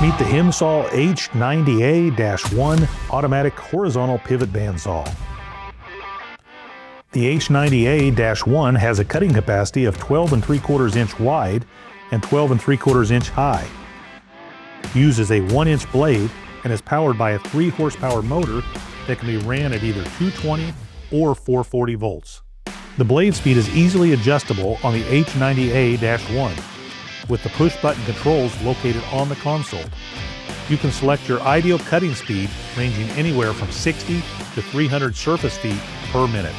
Meet the HE&M Saw H90A-1 automatic horizontal pivot bandsaw. The H90A-1 has a cutting capacity of 12 3/4 inch wide and 12 3/4 inch high. It uses a 1-inch blade and is powered by a 3 horsepower motor that can be ran at either 220 or 440 volts. The blade speed is easily adjustable on the H90A-1 with the push-button controls located on the console. You can select your ideal cutting speed ranging anywhere from 60 to 300 surface feet per minute.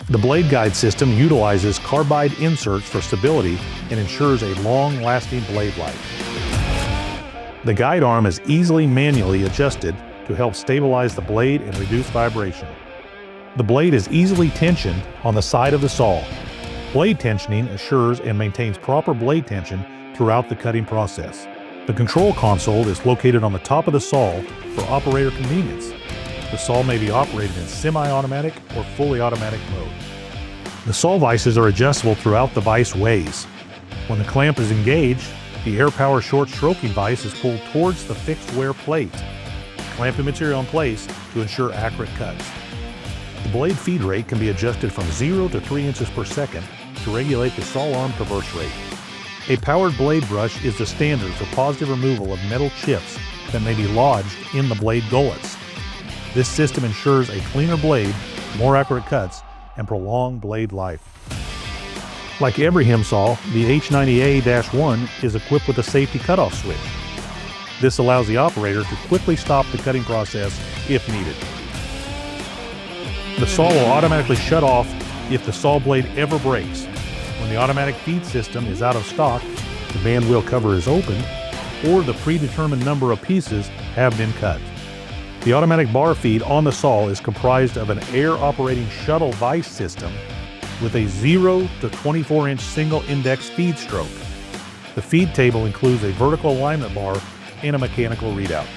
The blade guide system utilizes carbide inserts for stability and ensures a long-lasting blade life. The guide arm is easily manually adjusted to help stabilize the blade and reduce vibration. The blade is easily tensioned on the side of the saw. Blade tensioning assures and maintains proper blade tension throughout the cutting process. The control console is located on the top of the saw for operator convenience. The saw may be operated in semi-automatic or fully automatic mode. The saw vices are adjustable throughout the vice ways. When the clamp is engaged, the air power short stroking vise is pulled towards the fixed wear plate, clamping material in place to ensure accurate cuts. The blade feed rate can be adjusted from 0 to 3 inches per second to regulate the saw arm traverse rate. A powered blade brush is the standard for positive removal of metal chips that may be lodged in the blade gullets. This system ensures a cleaner blade, more accurate cuts, and prolonged blade life. Like every HE&M saw, the H90A-1 is equipped with a safety cutoff switch. This allows the operator to quickly stop the cutting process if needed. The saw will automatically shut off if the saw blade ever breaks. When the automatic feed system is out of stock, the band wheel cover is open, or the predetermined number of pieces have been cut. The automatic bar feed on the saw is comprised of an air-operating shuttle vise system with a 0 to 24-inch single index feed stroke. The feed table includes a vertical alignment bar and a mechanical readout.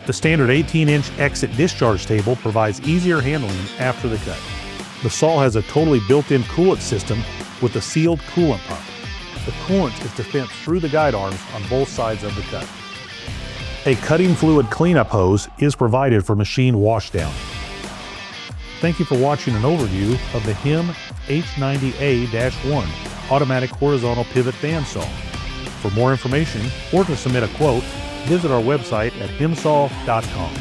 The standard 18-inch exit discharge table provides easier handling after the cut. The saw has a totally built-in coolant system with a sealed coolant pump. The coolant is dispensed through the guide arms on both sides of the cut. A cutting fluid cleanup hose is provided for machine washdown. Thank you for watching an overview of the HE&M H90A-1 automatic horizontal pivot bandsaw. For more information or to submit a quote, visit our website at hemsaw.com.